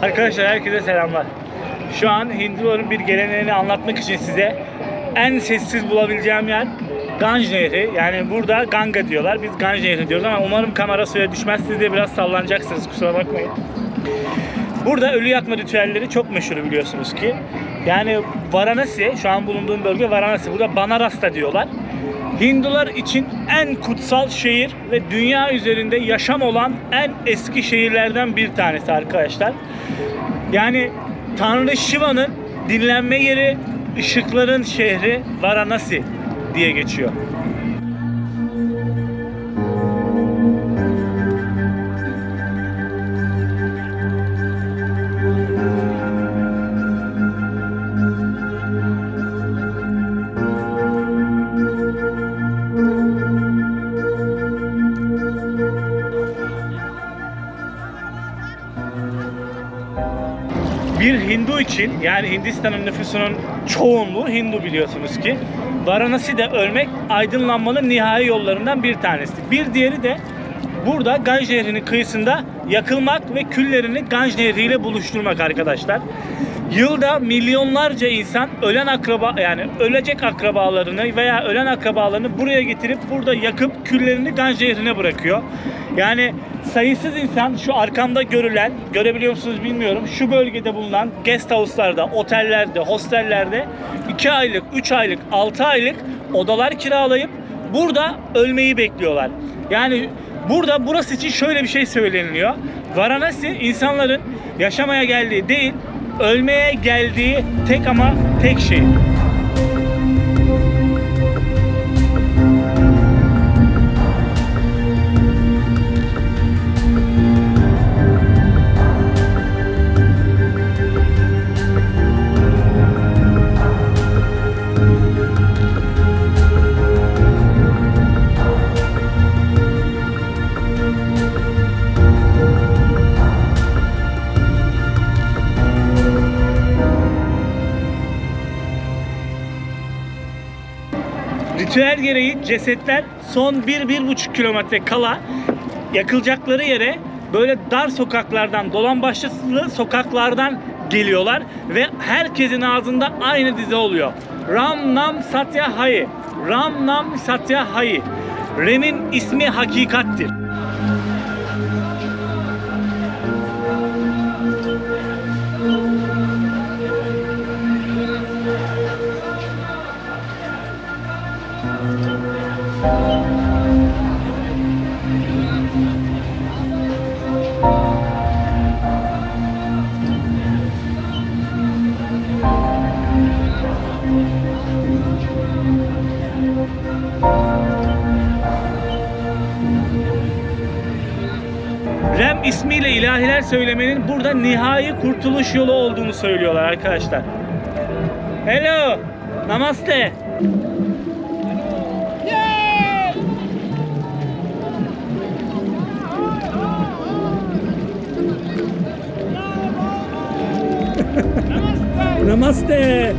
Arkadaşlar herkese selamlar. Şu an Hinduların bir geleneğini anlatmak için size en sessiz bulabileceğim yer Ganj Nehri. Yani burada Ganga diyorlar. Biz Ganj Nehri diyoruz ama umarım kamera suya düşmez. Siz de biraz sallanacaksınız, kusura bakmayın. Burada ölü yakma ritüelleri çok meşhur biliyorsunuz ki. Yani Varanasi, şu an bulunduğum bölge Varanasi. Burada Banarasta diyorlar. Hindular için en kutsal şehir ve dünya üzerinde yaşam olan en eski şehirlerden bir tanesi arkadaşlar. Yani Tanrı Shiva'nın dinlenme yeri, ışıkların şehri Varanasi diye geçiyor. Bir Hindu için, yani Hindistan'ın nüfusunun çoğunluğu Hindu biliyorsunuz ki, Varanasi'de ölmek aydınlanmanın nihai yollarından bir tanesi. Bir diğeri de burada Ganj Nehri'nin kıyısında yakılmak ve küllerini Ganj Nehri ile buluşturmak arkadaşlar. Yılda milyonlarca insan ölecek akrabalarını veya ölen akrabalarını buraya getirip burada yakıp küllerini Ganj Nehri'ne bırakıyor. Yani sayısız insan şu arkamda görebiliyor musunuz bilmiyorum, şu bölgede bulunan guest house'larda, otellerde, hostellerde 2 aylık, 3 aylık, 6 aylık odalar kiralayıp burada ölmeyi bekliyorlar. Yani burası için şöyle bir şey söyleniliyor. Varanasi insanların yaşamaya geldiği değil, ölmeye geldiği tek şehir. Ritüel gereği cesetler son 1-1,5 kilometre kala yakılacakları yere böyle dar sokaklardan, dolan başlı sokaklardan geliyorlar ve herkesin ağzında aynı dize oluyor. Ram Nam Satya Hai. Ram Nam Satya Hai. Rem'in ismi hakikattir. Rem ismiyle ilahiler söylemenin burada nihai kurtuluş yolu olduğunu söylüyorlar arkadaşlar. Hello, namaste. Namaste.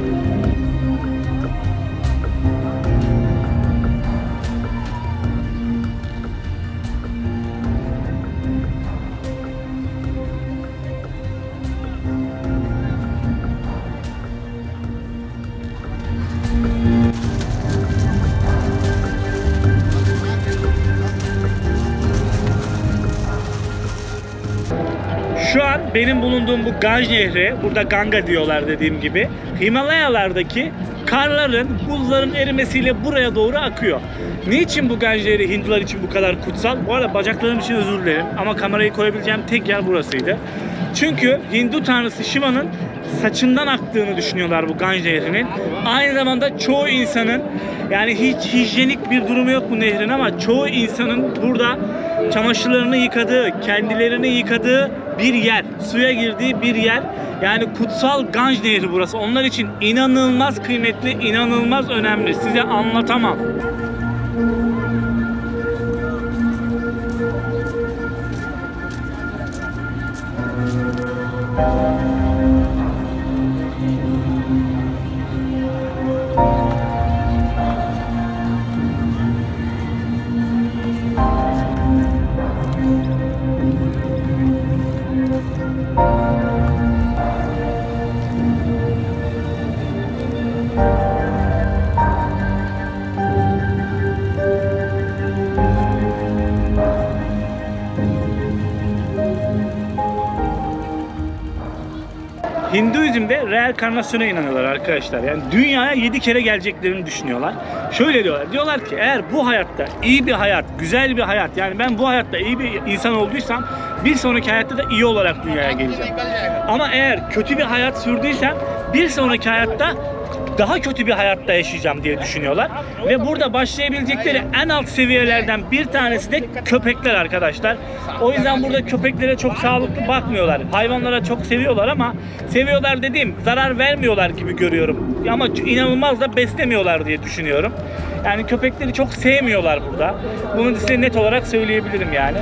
Şu an benim bulunduğum bu Ganj Nehri, burada Ganga diyorlar dediğim gibi, Himalayalardaki karların, buzların erimesiyle buraya doğru akıyor. Niçin bu Ganj Nehri Hindular için bu kadar kutsal? Bu arada bacaklarım için özür dilerim ama kamerayı koyabileceğim tek yer burasıydı. Çünkü Hindu tanrısı Shiva'nın saçından aktığını düşünüyorlar bu Ganj Nehri'nin. Aynı zamanda çoğu insanın, yani hiç hijyenik bir durumu yok bu nehrin ama çoğu insanın burada çamaşırlarını yıkadığı, kendilerini yıkadığı bir yer, suya girdiği bir yer. Yani kutsal Ganj Nehri burası. Onlar için inanılmaz kıymetli, inanılmaz önemli. Size anlatamam. Hinduizm'de reenkarnasyona inanıyorlar arkadaşlar. Yani dünyaya 7 kere geleceklerini düşünüyorlar. Şöyle diyorlar. Diyorlar ki eğer bu hayatta iyi bir hayat, güzel bir hayat, yani ben bu hayatta iyi bir insan olduysam bir sonraki hayatta da iyi olarak dünyaya geleceğim. Ama eğer kötü bir hayat sürdüysem bir sonraki hayatta daha kötü bir hayatta yaşayacağım diye düşünüyorlar. Ve burada başlayabilecekleri en alt seviyelerden bir tanesi de köpekler arkadaşlar. O yüzden burada köpeklere çok sağlıklı bakmıyorlar. Hayvanlara çok seviyorlar ama seviyorlar dediğim zarar vermiyorlar gibi görüyorum. Ama inanılmaz da beslemiyorlar diye düşünüyorum. Yani köpekleri çok sevmiyorlar burada. Bunu size net olarak söyleyebilirim yani.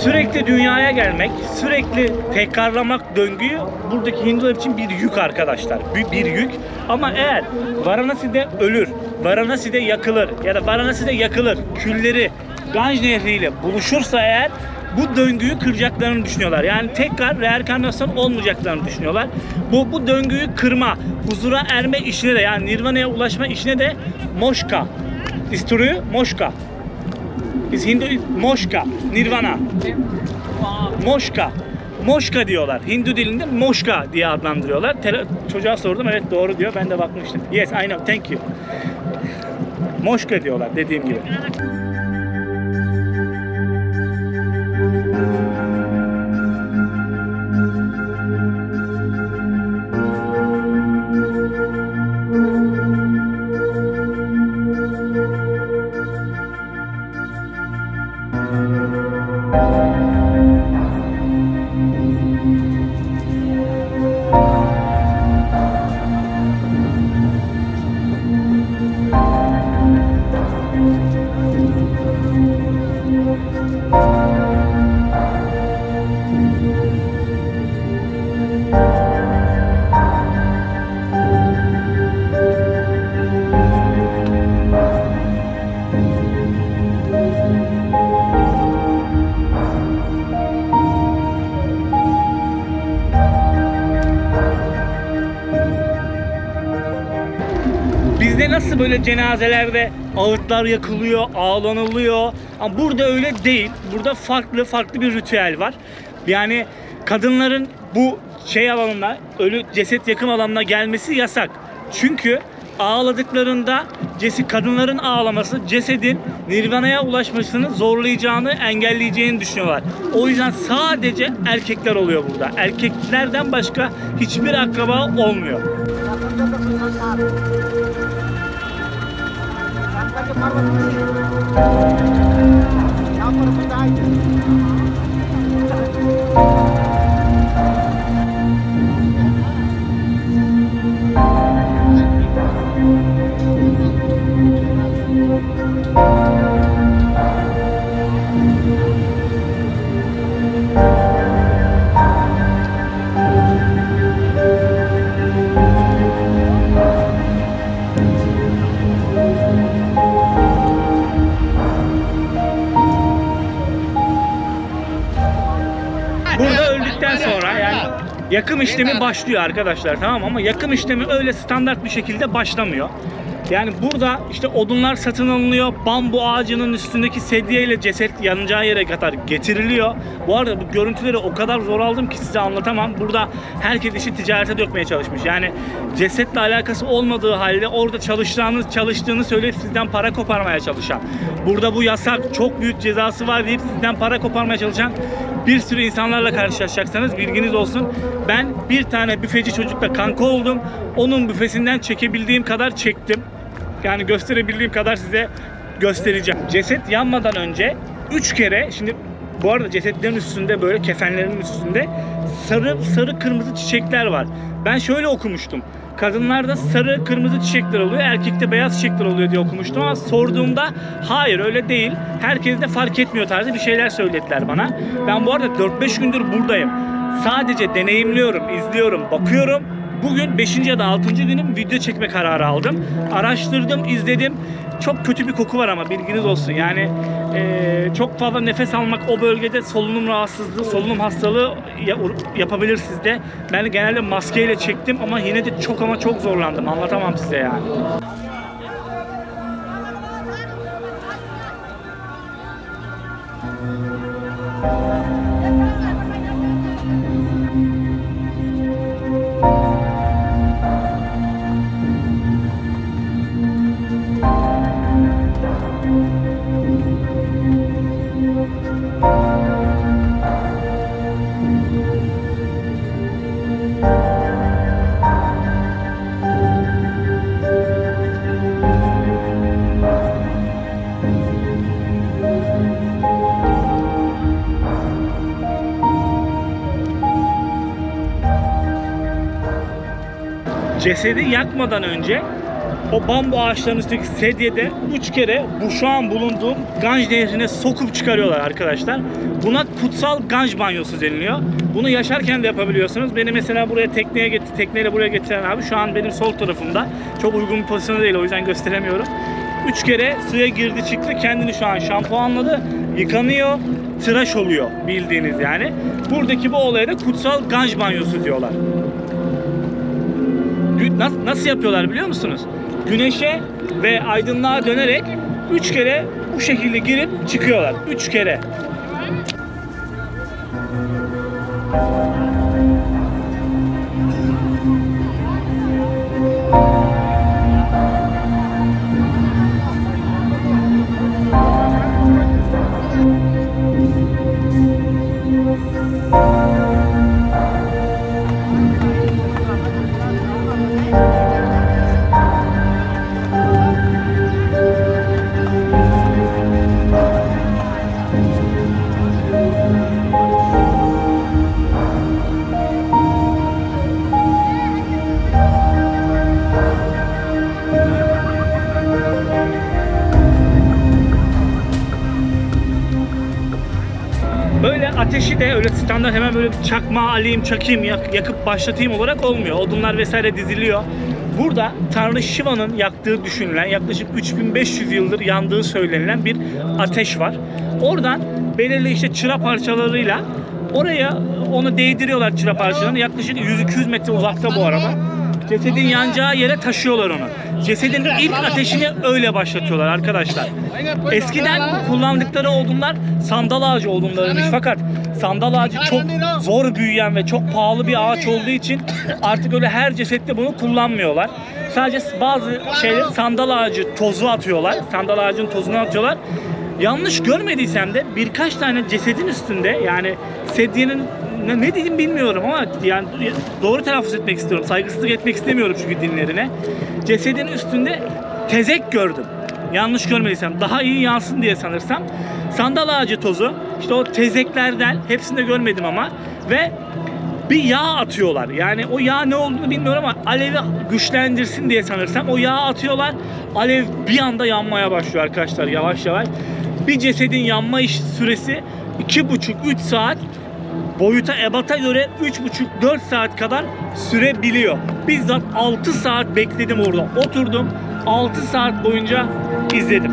Sürekli dünyaya gelmek, sürekli tekrarlamak döngüyü buradaki Hindular için bir yük arkadaşlar. Bir yük. Ama eğer Varanasi'de ölür, Varanasi'de yakılır ya da Varanasi'de yakılır, külleri Ganj Nehri ile buluşursa eğer bu döngüyü kıracaklarını düşünüyorlar. Yani tekrar reenkarnasyon olmayacaklarını düşünüyorlar. Bu döngüyü kırma, huzura erme işine de, yani Nirvana'ya ulaşma işine de Moksha. İstürü Moksha. Biz Hindu Moksha, Nirvana. Moksha. Moksha diyorlar. Hindu dilinde Moksha diye adlandırıyorlar. Çocuğa sordum, evet doğru diyor. Ben de bakmıştım. Yes, I know. Thank you. Moksha diyorlar dediğim gibi. Bizde nasıl böyle cenazelerde ağıtlar yakılıyor, ağlanılıyor. Ama burada öyle değil. Burada farklı bir ritüel var. Yani kadınların bu alanına, ölü ceset yakım alanına gelmesi yasak. Çünkü ağladıklarında kadınların ağlaması cesedin Nirvana'ya ulaşmasını zorlayacağını, engelleyeceğini düşünüyorlar. O yüzden sadece erkekler oluyor burada. Erkeklerden başka hiçbir akraba olmuyor. Burada öldükten sonra yani yakım işlemi başlıyor arkadaşlar, tamam, ama yakım işlemi öyle standart bir şekilde başlamıyor. Yani burada işte odunlar satın alınıyor, bambu ağacının üstündeki sedyeyle ceset yanacağı yere kadar getiriliyor. Bu arada bu görüntüleri o kadar zor aldım ki size anlatamam. Burada herkes işi ticarete dökmeye çalışmış. Yani cesetle alakası olmadığı halde orada çalıştığını söyleyip sizden para koparmaya çalışan, burada bu yasak, çok büyük cezası var deyip sizden para koparmaya çalışan bir sürü insanlarla karşılaşacaksınız, bilginiz olsun. Ben bir tane büfeci çocukla kanka oldum. Onun büfesinden çekebildiğim kadar çektim. Yani gösterebildiğim kadar size göstereceğim. Ceset yanmadan önce 3 kere, şimdi Bu arada cesetlerin üstünde, böyle kefenlerin üstünde sarı kırmızı çiçekler var. Ben şöyle okumuştum. Kadınlarda sarı kırmızı çiçekler oluyor, erkekte beyaz çiçekler oluyor diye okumuştum ama sorduğumda hayır öyle değil. Herkes de fark etmiyor tarzı bir şeyler söylediler bana. Ben bu arada 4-5 gündür buradayım. Sadece deneyimliyorum, izliyorum, bakıyorum. Bugün 5. ya da 6. günüm, video çekme kararı aldım. Araştırdım, izledim. Çok kötü bir koku var ama bilginiz olsun. Yani çok fazla nefes almak o bölgede solunum rahatsızlığı, solunum hastalığı yapabilir sizde. Ben genelde maskeyle çektim ama yine de çok zorlandım. Anlatamam size yani. Cesedi yakmadan önce o bambu ağaçlarının üstteki sedyede 3 kere bu şu an bulunduğum Ganj Nehri'ne sokup çıkarıyorlar arkadaşlar. Buna kutsal Ganj banyosu deniliyor. Bunu yaşarken de yapabiliyorsunuz. Beni mesela buraya tekneyle buraya getiren abi şu an benim sol tarafımda. Çok uygun bir pozisyonda değil, o yüzden gösteremiyorum. 3 kere suya girdi çıktı, kendini şu an şampuanladı, yıkanıyor, tıraş oluyor bildiğiniz yani. Buradaki bu olaya da kutsal Ganj banyosu diyorlar. Nasıl yapıyorlar biliyor musunuz? Güneşe ve aydınlığa dönerek 3 kere bu şekilde girip çıkıyorlar. 3 kere. Böyle ateşi de öyle standart hemen böyle çakma alayım, çakayım, yakıp başlatayım olarak olmuyor. Odunlar vesaire diziliyor. Burada Tanrı Shiva'nın yaktığı düşünülen, yaklaşık 3500 yıldır yandığı söylenilen bir ateş var. Oradan belirli işte çıra parçalarıyla oraya onu değdiriyorlar, çıra parçalarını. Yaklaşık 100-200 metre uzakta bu araba. Cesedin yanacağı yere taşıyorlar onu. Cesedin ilk ateşini öyle başlatıyorlar arkadaşlar. Eskiden kullandıkları odunlar sandal ağacı odunlarıymış, fakat sandal ağacı çok zor büyüyen ve çok pahalı bir ağaç olduğu için artık öyle her cesette bunu kullanmıyorlar. Sadece bazı şeyler sandal ağacı tozu atıyorlar. Sandal ağacının tozunu atıyorlar. Yanlış görmediysem de birkaç tane cesedin üstünde, yani sedyenin ne dedim bilmiyorum ama yani doğru telaffuz etmek istiyorum. Saygısızlık etmek istemiyorum çünkü dinlerine. Cesedin üstünde tezek gördüm. Yanlış görmediysem, daha iyi yansın diye sanırsam. Sandal ağacı tozu, işte o tezeklerden, hepsini de görmedim ama, ve bir yağ atıyorlar. Yani o yağ ne olduğunu bilmiyorum ama alevi güçlendirsin diye sanırsam o yağı atıyorlar. Alev bir anda yanmaya başlıyor arkadaşlar, yavaş yavaş. Bir cesedin yanma süresi 2,5-3 saat. Boyuta, ebata göre 3,5-4 saat kadar sürebiliyor. Bizzat 6 saat bekledim orada. Oturdum, 6 saat boyunca izledim.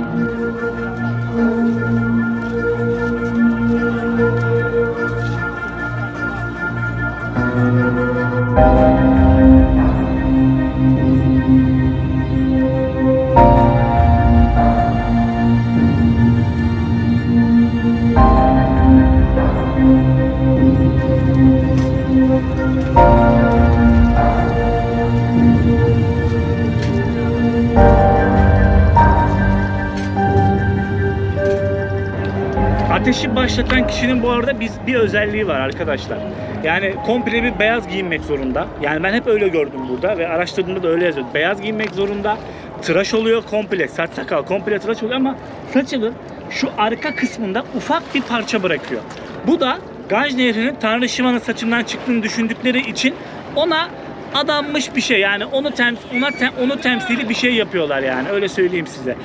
Ateşi başlatan kişinin bu arada bir özelliği var arkadaşlar. Yani komple bir beyaz giyinmek zorunda. Yani ben hep öyle gördüm burada ve araştırdığımda da öyle yazıyor. Beyaz giyinmek zorunda. Tıraş oluyor komple. Saç sakal komple tıraş oluyor ama saçını şu arka kısmında ufak bir parça bırakıyor. Bu da Ganj Nehri'nin Tanrı Shiva'nın saçından çıktığını düşündükleri için ona adanmış bir şey. Yani onu temsili bir şey yapıyorlar yani. Öyle söyleyeyim size.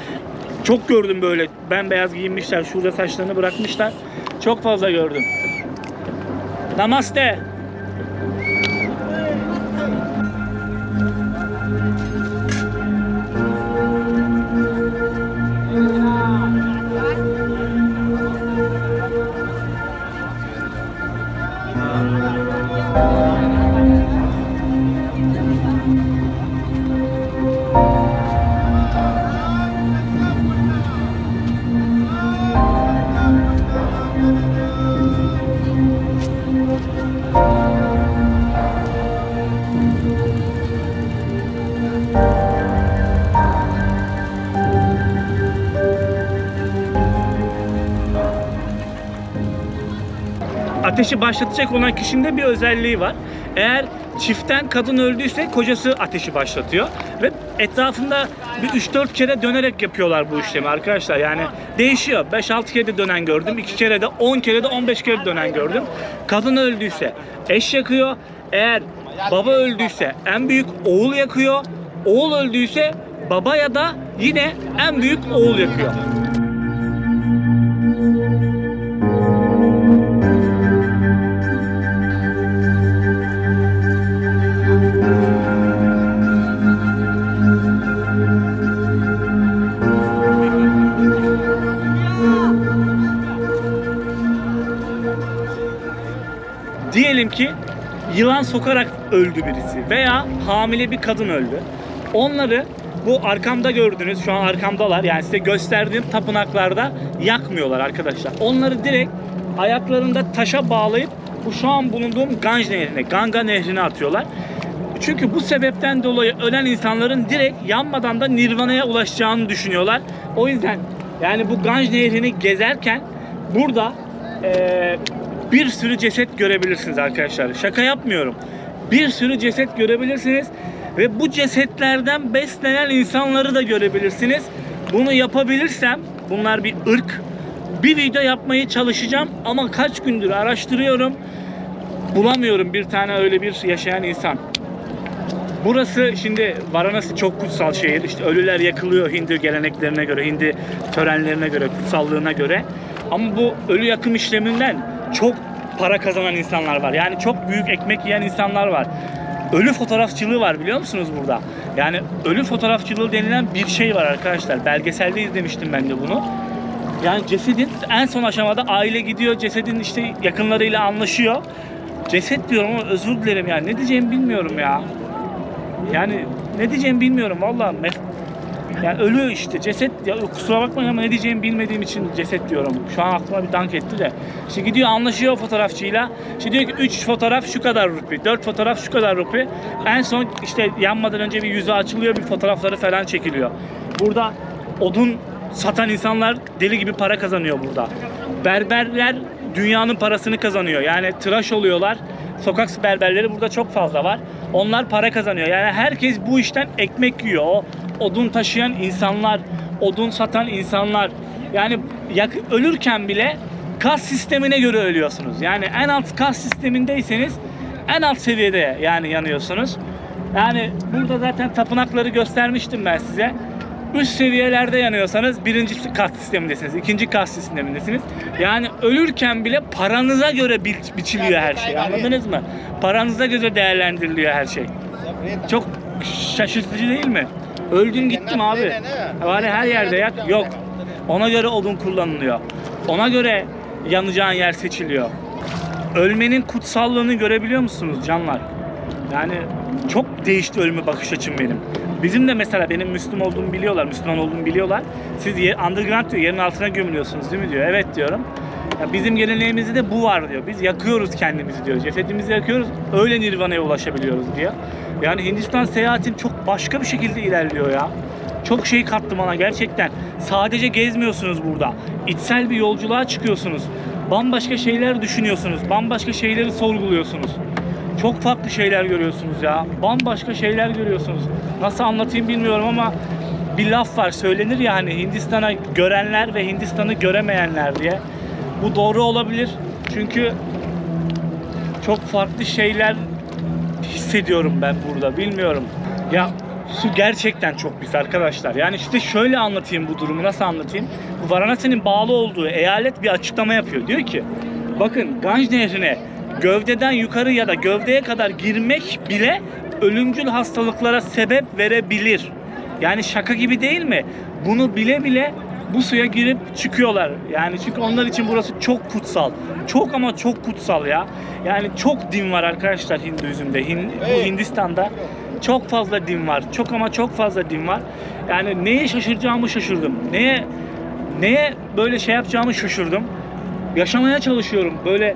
Çok gördüm böyle bembeyaz giyinmişler. Şurada saçlarını bırakmışlar. Çok fazla gördüm. Namaste. Ateşi başlatacak olan kişinin de bir özelliği var. Eğer çiftten kadın öldüyse kocası ateşi başlatıyor. Ve etrafında bir 3-4 kere dönerek yapıyorlar bu işlemi arkadaşlar. Yani değişiyor. 5-6 kere de dönen gördüm. 2 kere de 10 kere de 15 kere de dönen gördüm. Kadın öldüyse eş yakıyor. Eğer baba öldüyse en büyük oğul yakıyor. Oğul öldüyse baba ya da yine en büyük oğul yakıyor. Diyelim ki yılan sokarak öldü birisi veya hamile bir kadın öldü. Onları bu arkamda gördüğünüz, şu an arkamdalar, yani size gösterdiğim tapınaklarda yakmıyorlar arkadaşlar. Onları direkt ayaklarında taşa bağlayıp bu şu an bulunduğum Ganj Nehri'ne, Ganga Nehri'ne atıyorlar. Çünkü bu sebepten dolayı ölen insanların direkt yanmadan da Nirvana'ya ulaşacağını düşünüyorlar. O yüzden yani bu Ganj Nehri'ni gezerken burada bir sürü ceset görebilirsiniz arkadaşlar. Şaka yapmıyorum. Bir sürü ceset görebilirsiniz ve bu cesetlerden beslenen insanları da görebilirsiniz. Bunu yapabilirsem, bunlar bir ırk, bir video yapmaya çalışacağım ama kaç gündür araştırıyorum, bulamıyorum bir tane öyle bir yaşayan insan. Burası şimdi Varanasi çok kutsal şehir. İşte ölüler yakılıyor Hindu geleneklerine göre, Hindu törenlerine göre, kutsallığına göre. Ama bu ölü yakım işleminden çok para kazanan insanlar var. Yani çok büyük ekmek yiyen insanlar var. Ölü fotoğrafçılığı var, biliyor musunuz burada? Yani ölü fotoğrafçılığı denilen bir şey var arkadaşlar. Belgeselde izlemiştim ben de bunu. Yani cesedin en son aşamada aile gidiyor, cesedin işte yakınlarıyla anlaşıyor. Ceset diyorum ama özür dilerim yani. Ne diyeceğimi bilmiyorum ya. Yani ne diyeceğimi bilmiyorum vallahi. Yani ölü işte ceset, ya kusura bakmayın ama ne diyeceğimi bilmediğim için ceset diyorum. Şu an aklıma bir dank etti de. İşte gidiyor anlaşıyor fotoğrafçıyla. İşte diyor ki 3 fotoğraf şu kadar rupi, 4 fotoğraf şu kadar rupi. En son işte yanmadan önce bir yüzü açılıyor, bir fotoğrafları falan çekiliyor. Burada odun satan insanlar deli gibi para kazanıyor burada. Berberler dünyanın parasını kazanıyor. Yani tıraş oluyorlar. Sokak berberleri burada çok fazla var. Onlar para kazanıyor. Yani herkes bu işten ekmek yiyor. O odun taşıyan insanlar, odun satan insanlar. Yani ölürken bile kas sistemine göre ölüyorsunuz. Yani en alt kas sistemindeyseniz en alt seviyede yani yanıyorsunuz. Yani burada zaten tapınakları göstermiştim ben size. Üst seviyelerde yanıyorsanız birinci kas sistemindesiniz, ikinci kas sistemindesiniz. Yani ölürken bile paranıza göre biçiliyor her şey. Anladınız mı? Paranıza göre değerlendiriliyor her şey. Çok şaşırtıcı değil mi? Öldün gittim abi. Var her yerde yak. Yok. Ona göre odun kullanılıyor. Ona göre yanacağın yer seçiliyor. Ölmenin kutsallığını görebiliyor musunuz canlar? Yani çok değişti ölüme bakış açım benim. Bizim de mesela benim Müslüman olduğumu biliyorlar, Müslüman olduğumu biliyorlar. Siz underground diyor, yerin altına gömülüyorsunuz değil mi diyor. Evet diyorum. Ya bizim geleneğimizde de bu var diyor. Biz yakıyoruz kendimizi diyor. Cesedimizi yakıyoruz, öyle Nirvana'ya ulaşabiliyoruz diyor. Yani Hindistan seyahatim çok başka bir şekilde ilerliyor ya. Çok şey kattı bana gerçekten. Sadece gezmiyorsunuz burada. İçsel bir yolculuğa çıkıyorsunuz. Bambaşka şeyler düşünüyorsunuz. Bambaşka şeyleri sorguluyorsunuz. Çok farklı şeyler görüyorsunuz ya. Bambaşka şeyler görüyorsunuz. Nasıl anlatayım bilmiyorum ama bir laf var, söylenir ya hani Hindistan'a görenler ve Hindistan'ı göremeyenler diye. Bu doğru olabilir. Çünkü çok farklı şeyler hissediyorum ben burada. Bilmiyorum. Ya su gerçekten çok pis arkadaşlar. Yani işte şöyle anlatayım bu durumu, nasıl anlatayım? Bu Varanasi'nin bağlı olduğu eyalet bir açıklama yapıyor. Diyor ki bakın Ganj Nehri'ne gövdeden yukarı ya da gövdeye kadar girmek bile ölümcül hastalıklara sebep verebilir. Yani şaka gibi değil mi? Bunu bile bile bu suya girip çıkıyorlar. Yani çünkü onlar için burası çok kutsal. Çok ama çok kutsal ya. Yani çok din var arkadaşlar Hinduizm'de. Bu Hindistan'da çok fazla din var. Çok ama çok fazla din var. Yani neye şaşıracağımı şaşırdım. Neye böyle şey yapacağımı şaşırdım. Yaşamaya çalışıyorum. Böyle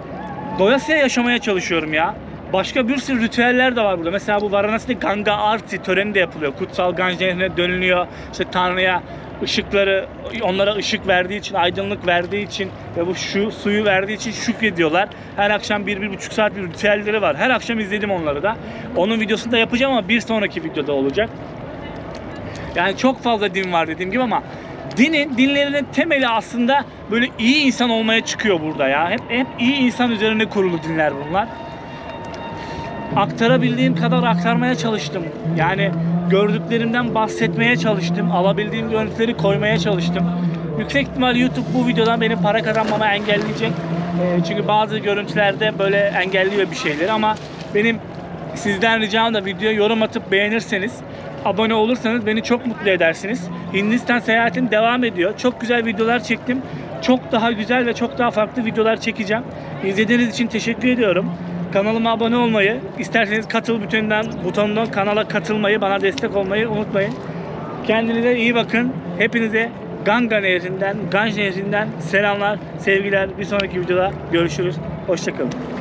doyasıya yaşamaya çalışıyorum ya. Başka bir sürü ritüeller de var burada. Mesela bu Varanasi'de Ganga Arti töreni de yapılıyor. Kutsal Ganj Nehri'ne dönülüyor. İşte Tanrı'ya ışıkları, onlara ışık verdiği için, aydınlık verdiği için ve bu suyu verdiği için şükrediyorlar. Her akşam 1-1,5 saat bir ritüelleri var. Her akşam izledim onları da. Onun videosunu da yapacağım ama bir sonraki videoda olacak. Yani çok fazla din var dediğim gibi ama dinlerinin temeli aslında böyle iyi insan olmaya çıkıyor burada ya. Hep iyi insan üzerine kurulu dinler bunlar. Aktarabildiğim kadar aktarmaya çalıştım. Yani gördüklerimden bahsetmeye çalıştım. Alabildiğim görüntüleri koymaya çalıştım. Yüksek ihtimal YouTube bu videodan benim para kazanmamı engelleyecek. Çünkü bazı görüntülerde böyle engelliyor bir şeyleri ama benim sizden ricam da videoya yorum atıp beğenirseniz, abone olursanız beni çok mutlu edersiniz. Hindistan seyahatim devam ediyor. Çok güzel videolar çektim. Çok daha güzel ve çok daha farklı videolar çekeceğim. İzlediğiniz için teşekkür ediyorum. Kanalıma abone olmayı, isterseniz katıl butonundan kanala katılmayı, bana destek olmayı unutmayın. Kendinize iyi bakın. Hepinize Ganj Nehri'nden selamlar, sevgiler. Bir sonraki videoda görüşürüz. Hoşça kalın.